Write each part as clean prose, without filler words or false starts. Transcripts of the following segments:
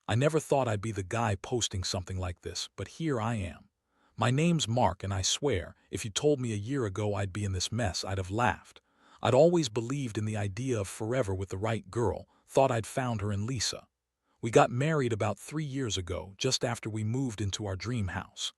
I never thought I'd be the guy posting something like this, but here I am. My name's Mark, and I swear, if you told me a year ago I'd be in this mess, I'd have laughed. I'd always believed in the idea of forever with the right girl, thought I'd found her in Lisa. We got married about 3 years ago, just after we moved into our dream house.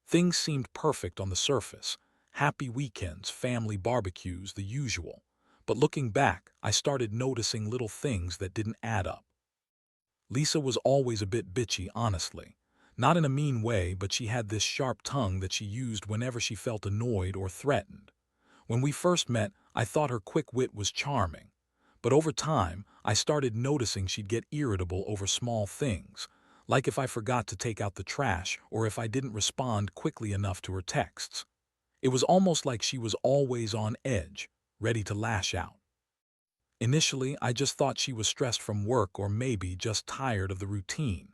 Things seemed perfect on the surface. Happy weekends, family barbecues, the usual. But looking back, I started noticing little things that didn't add up. Lisa was always a bit bitchy, honestly. Not in a mean way, but she had this sharp tongue that she used whenever she felt annoyed or threatened. When we first met, I thought her quick wit was charming. But over time, I started noticing she'd get irritable over small things, like if I forgot to take out the trash or if I didn't respond quickly enough to her texts. It was almost like she was always on edge, ready to lash out. Initially, I just thought she was stressed from work or maybe just tired of the routine.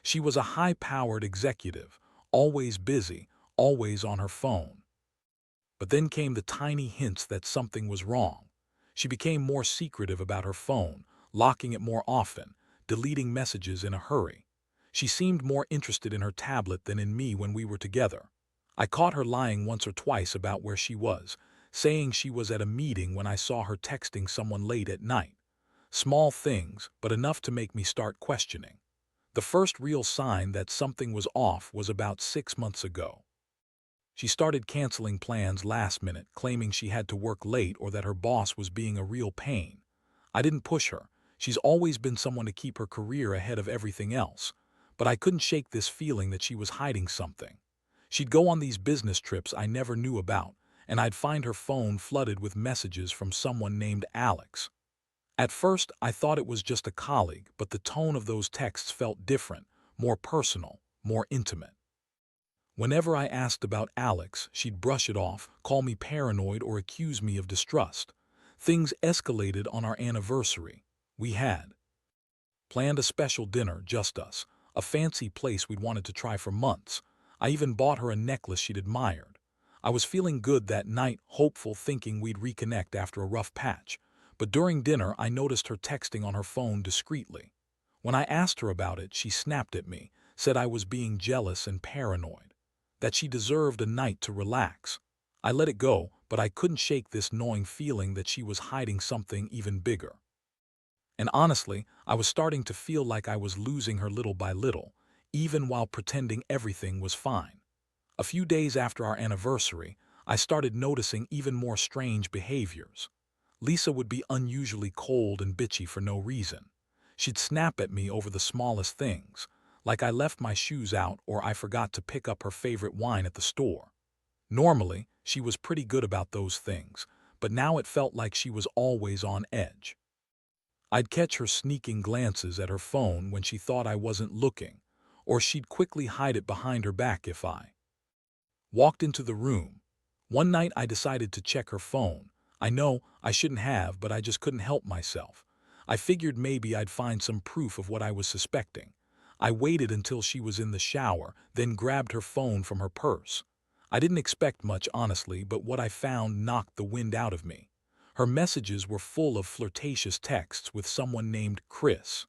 She was a high-powered executive, always busy, always on her phone. But then came the tiny hints that something was wrong. She became more secretive about her phone, locking it more often, deleting messages in a hurry. She seemed more interested in her tablet than in me when we were together. I caught her lying once or twice about where she was, saying she was at a meeting when I saw her texting someone late at night. Small things, but enough to make me start questioning. The first real sign that something was off was about 6 months ago. She started canceling plans last minute, claiming she had to work late or that her boss was being a real pain. I didn't push her. She's always been someone to keep her career ahead of everything else. But I couldn't shake this feeling that she was hiding something. She'd go on these business trips I never knew about, and I'd find her phone flooded with messages from someone named Alex. At first, I thought it was just a colleague, but the tone of those texts felt different, more personal, more intimate. Whenever I asked about Alex, she'd brush it off, call me paranoid, or accuse me of distrust. Things escalated on our anniversary. We had planned a special dinner, just us, a fancy place we'd wanted to try for months. I even bought her a necklace she'd admired. I was feeling good that night, hopeful, thinking we'd reconnect after a rough patch. But during dinner, I noticed her texting on her phone discreetly. When I asked her about it, she snapped at me, said I was being jealous and paranoid, that she deserved a night to relax. I let it go, but I couldn't shake this gnawing feeling that she was hiding something even bigger. And honestly, I was starting to feel like I was losing her little by little, even while pretending everything was fine. A few days after our anniversary, I started noticing even more strange behaviors. Lisa would be unusually cold and bitchy for no reason. She'd snap at me over the smallest things, like I left my shoes out or I forgot to pick up her favorite wine at the store. Normally, she was pretty good about those things, but now it felt like she was always on edge. I'd catch her sneaking glances at her phone when she thought I wasn't looking, or she'd quickly hide it behind her back if I walked into the room. One night I decided to check her phone. I know I shouldn't have, but I just couldn't help myself. I figured maybe I'd find some proof of what I was suspecting. I waited until she was in the shower, then grabbed her phone from her purse. I didn't expect much, honestly, but what I found knocked the wind out of me. Her messages were full of flirtatious texts with someone named Chris.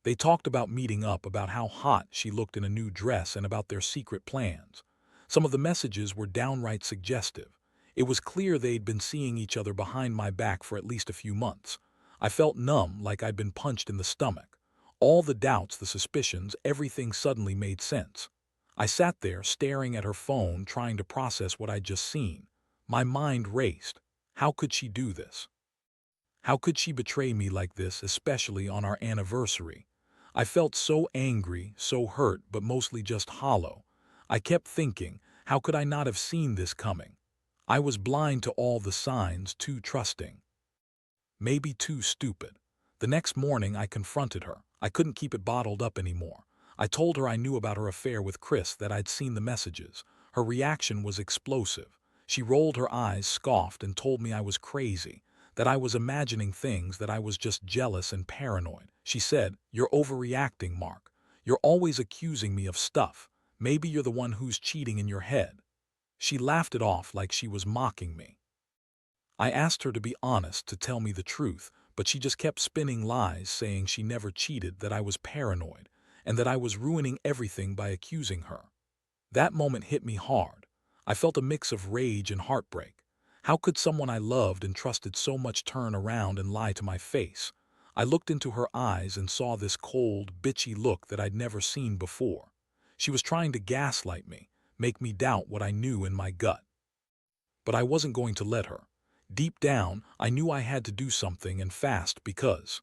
They talked about meeting up, about how hot she looked in a new dress, and about their secret plans. Some of the messages were downright suggestive. It was clear they'd been seeing each other behind my back for at least a few months. I felt numb, like I'd been punched in the stomach. All the doubts, the suspicions, everything suddenly made sense. I sat there, staring at her phone, trying to process what I'd just seen. My mind raced. How could she do this? How could she betray me like this, especially on our anniversary? I felt so angry, so hurt, but mostly just hollow. I kept thinking, how could I not have seen this coming? I was blind to all the signs, too trusting. Maybe too stupid. The next morning I confronted her. I couldn't keep it bottled up anymore. I told her I knew about her affair with Chris, that I'd seen the messages. Her reaction was explosive. She rolled her eyes, scoffed, and told me I was crazy, that I was imagining things, that I was just jealous and paranoid. She said, "You're overreacting, Mark. You're always accusing me of stuff. Maybe you're the one who's cheating in your head." She laughed it off like she was mocking me. I asked her to be honest, to tell me the truth, but she just kept spinning lies saying she never cheated, that I was paranoid, and that I was ruining everything by accusing her. That moment hit me hard. I felt a mix of rage and heartbreak. How could someone I loved and trusted so much turn around and lie to my face? I looked into her eyes and saw this cold, bitchy look that I'd never seen before. She was trying to gaslight me, make me doubt what I knew in my gut. But I wasn't going to let her. Deep down, I knew I had to do something, and fast, because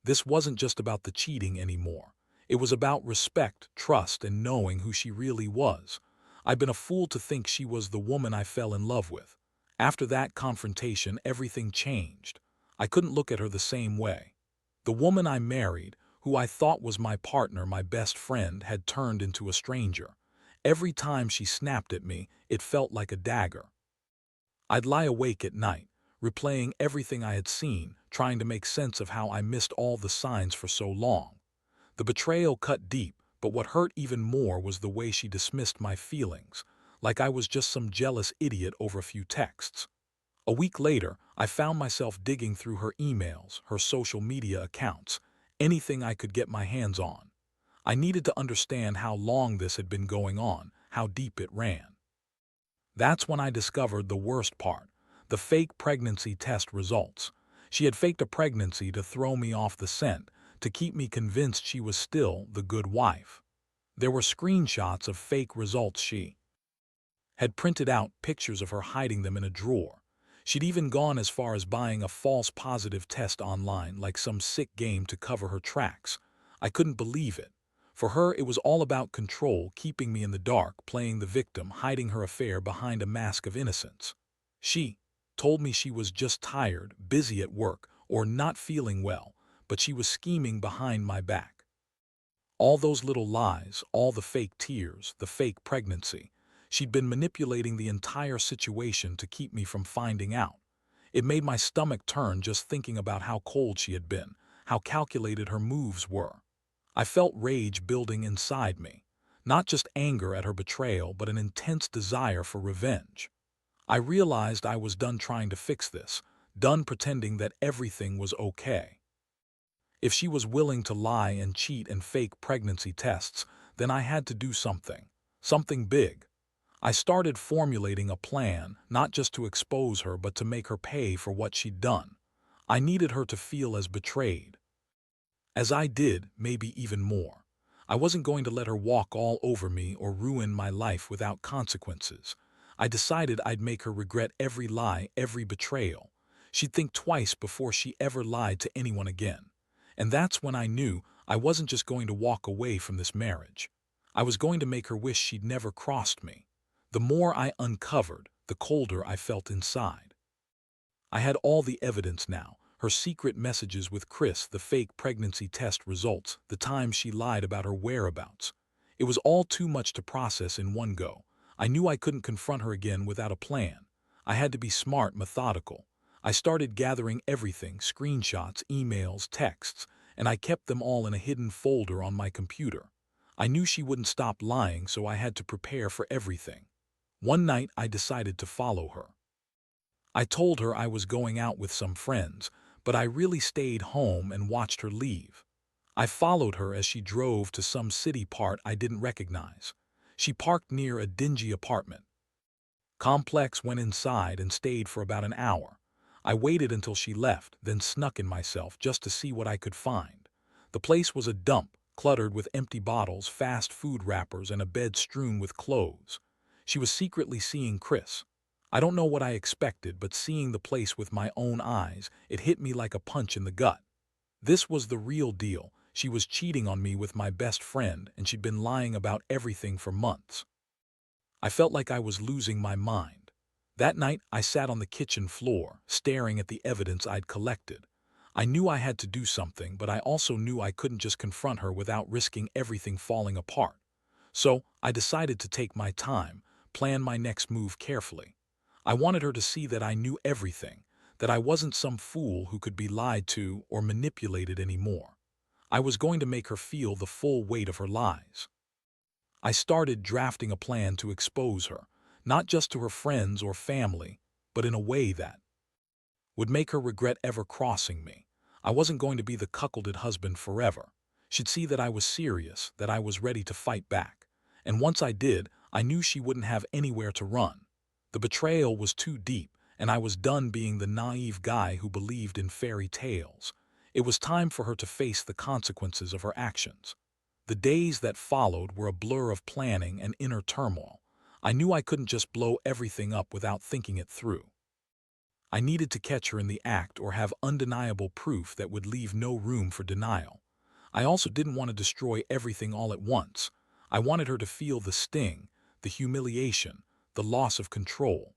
this wasn't just about the cheating anymore. It was about respect, trust, and knowing who she really was. I'd been a fool to think she was the woman I fell in love with. After that confrontation, everything changed. I couldn't look at her the same way. The woman I married, who I thought was my partner, my best friend, had turned into a stranger. Every time she snapped at me, it felt like a dagger. I'd lie awake at night, replaying everything I had seen, trying to make sense of how I missed all the signs for so long. The betrayal cut deep, but what hurt even more was the way she dismissed my feelings, like I was just some jealous idiot over a few texts. A week later, I found myself digging through her emails, her social media accounts, anything I could get my hands on. I needed to understand how long this had been going on, how deep it ran. That's when I discovered the worst part, the fake pregnancy test results. She had faked a pregnancy to throw me off the scent, to keep me convinced she was still the good wife. There were screenshots of fake results. She had printed out pictures of her hiding them in a drawer. She'd even gone as far as buying a false positive test online, like some sick game, to cover her tracks. I couldn't believe it. For her, it was all about control, keeping me in the dark, playing the victim, hiding her affair behind a mask of innocence. She told me she was just tired, busy at work, or not feeling well, but she was scheming behind my back. All those little lies, all the fake tears, the fake pregnancy. She'd been manipulating the entire situation to keep me from finding out. It made my stomach turn just thinking about how cold she had been, how calculated her moves were. I felt rage building inside me, not just anger at her betrayal, but an intense desire for revenge. I realized I was done trying to fix this, done pretending that everything was okay. If she was willing to lie and cheat and fake pregnancy tests, then I had to do something, something big. I started formulating a plan, not just to expose her, but to make her pay for what she'd done. I needed her to feel as betrayed as I did, maybe even more. I wasn't going to let her walk all over me or ruin my life without consequences. I decided I'd make her regret every lie, every betrayal. She'd think twice before she ever lied to anyone again. And that's when I knew I wasn't just going to walk away from this marriage. I was going to make her wish she'd never crossed me. The more I uncovered, the colder I felt inside. I had all the evidence now. Her secret messages with Chris, the fake pregnancy test results, the time she lied about her whereabouts. It was all too much to process in one go. I knew I couldn't confront her again without a plan. I had to be smart, methodical. I started gathering everything, screenshots, emails, texts, and I kept them all in a hidden folder on my computer. I knew she wouldn't stop lying, so I had to prepare for everything. One night, I decided to follow her. I told her I was going out with some friends, but I really stayed home and watched her leave. I followed her as she drove to some city part I didn't recognize. She parked near a dingy apartment complex, went inside, and stayed for about an hour. I waited until she left, then snuck in myself just to see what I could find. The place was a dump, cluttered with empty bottles, fast food wrappers, and a bed strewn with clothes. She was secretly seeing Chris. I don't know what I expected, but seeing the place with my own eyes, it hit me like a punch in the gut. This was the real deal. She was cheating on me with my best friend, and she'd been lying about everything for months. I felt like I was losing my mind. That night, I sat on the kitchen floor, staring at the evidence I'd collected. I knew I had to do something, but I also knew I couldn't just confront her without risking everything falling apart. So, I decided to take my time, plan my next move carefully. I wanted her to see that I knew everything, that I wasn't some fool who could be lied to or manipulated anymore. I was going to make her feel the full weight of her lies. I started drafting a plan to expose her, not just to her friends or family, but in a way that would make her regret ever crossing me. I wasn't going to be the cuckolded husband forever. She'd see that I was serious, that I was ready to fight back. And once I did, I knew she wouldn't have anywhere to run. The betrayal was too deep, and I was done being the naive guy who believed in fairy tales. It was time for her to face the consequences of her actions. The days that followed were a blur of planning and inner turmoil. I knew I couldn't just blow everything up without thinking it through. I needed to catch her in the act or have undeniable proof that would leave no room for denial. I also didn't want to destroy everything all at once. I wanted her to feel the sting, the humiliation, the loss of control.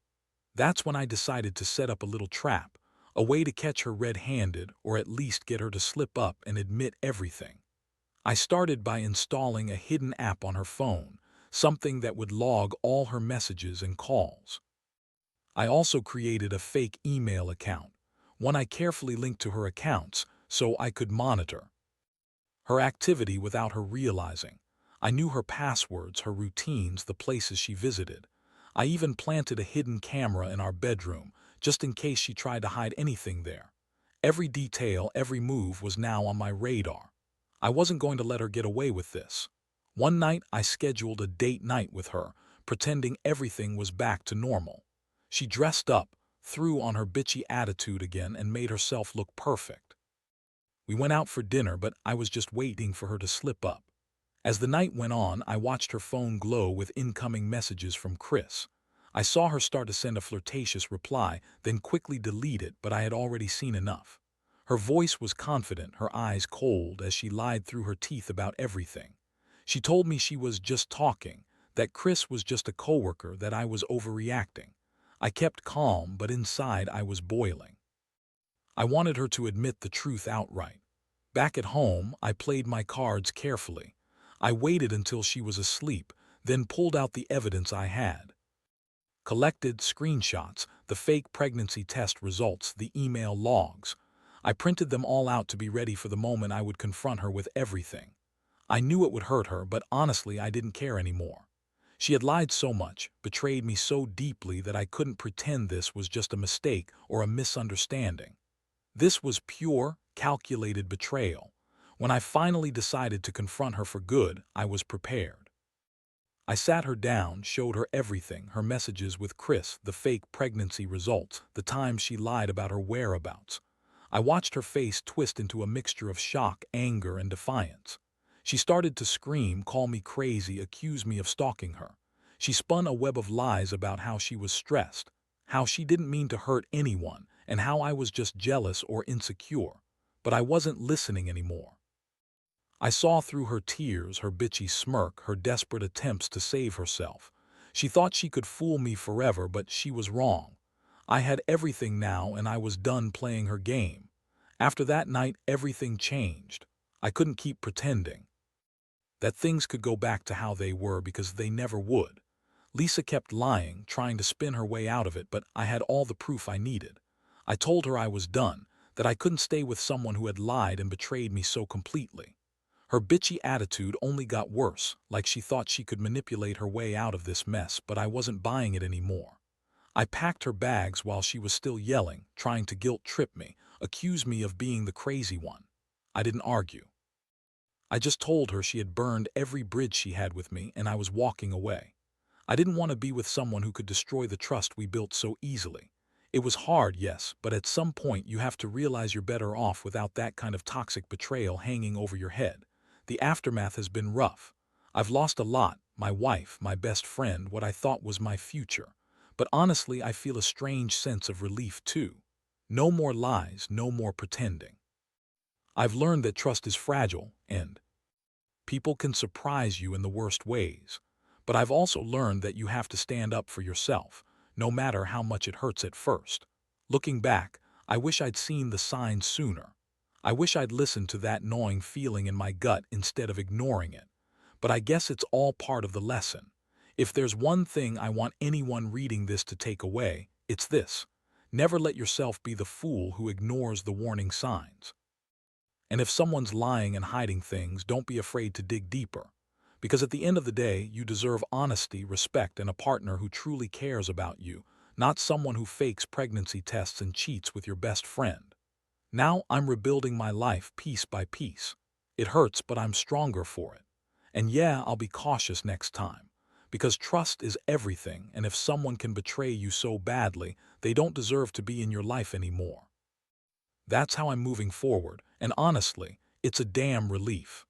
That's when I decided to set up a little trap, a way to catch her red-handed or at least get her to slip up and admit everything. I started by installing a hidden app on her phone, something that would log all her messages and calls. I also created a fake email account, one I carefully linked to her accounts so I could monitor her activity without her realizing. I knew her passwords, her routines, the places she visited. I even planted a hidden camera in our bedroom, just in case she tried to hide anything there. Every detail, every move was now on my radar. I wasn't going to let her get away with this. One night, I scheduled a date night with her, pretending everything was back to normal. She dressed up, threw on her bitchy attitude again, and made herself look perfect. We went out for dinner, but I was just waiting for her to slip up. As the night went on, I watched her phone glow with incoming messages from Chris. I saw her start to send a flirtatious reply, then quickly delete it, but I had already seen enough. Her voice was confident, her eyes cold as she lied through her teeth about everything. She told me she was just talking, that Chris was just a coworker, that I was overreacting. I kept calm, but inside I was boiling. I wanted her to admit the truth outright. Back at home, I played my cards carefully. I waited until she was asleep, then pulled out the evidence I had. Collected screenshots, the fake pregnancy test results, the email logs. I printed them all out to be ready for the moment I would confront her with everything. I knew it would hurt her, but honestly, I didn't care anymore. She had lied so much, betrayed me so deeply that I couldn't pretend this was just a mistake or a misunderstanding. This was pure, calculated betrayal. When I finally decided to confront her for good, I was prepared. I sat her down, showed her everything, her messages with Chris, the fake pregnancy results, the times she lied about her whereabouts. I watched her face twist into a mixture of shock, anger, and defiance. She started to scream, call me crazy, accuse me of stalking her. She spun a web of lies about how she was stressed, how she didn't mean to hurt anyone, and how I was just jealous or insecure. But I wasn't listening anymore. I saw through her tears, her bitchy smirk, her desperate attempts to save herself. She thought she could fool me forever, but she was wrong. I had everything now, and I was done playing her game. After that night, everything changed. I couldn't keep pretending that things could go back to how they were, because they never would. Lisa kept lying, trying to spin her way out of it, but I had all the proof I needed. I told her I was done, that I couldn't stay with someone who had lied and betrayed me so completely. Her bitchy attitude only got worse, like she thought she could manipulate her way out of this mess, but I wasn't buying it anymore. I packed her bags while she was still yelling, trying to guilt-trip me, accuse me of being the crazy one. I didn't argue. I just told her she had burned every bridge she had with me, and I was walking away. I didn't want to be with someone who could destroy the trust we built so easily. It was hard, yes, but at some point you have to realize you're better off without that kind of toxic betrayal hanging over your head. The aftermath has been rough. I've lost a lot, my wife, my best friend, what I thought was my future. But honestly, I feel a strange sense of relief too. No more lies, no more pretending. I've learned that trust is fragile, and people can surprise you in the worst ways. But I've also learned that you have to stand up for yourself, no matter how much it hurts at first. Looking back, I wish I'd seen the signs sooner. I wish I'd listened to that gnawing feeling in my gut instead of ignoring it. But I guess it's all part of the lesson. If there's one thing I want anyone reading this to take away, it's this: never let yourself be the fool who ignores the warning signs. And if someone's lying and hiding things, don't be afraid to dig deeper. Because at the end of the day, you deserve honesty, respect, and a partner who truly cares about you, not someone who fakes pregnancy tests and cheats with your best friend. Now I'm rebuilding my life piece by piece. It hurts, but I'm stronger for it. And yeah, I'll be cautious next time. Because trust is everything, and if someone can betray you so badly, they don't deserve to be in your life anymore. That's how I'm moving forward, and honestly, it's a damn relief.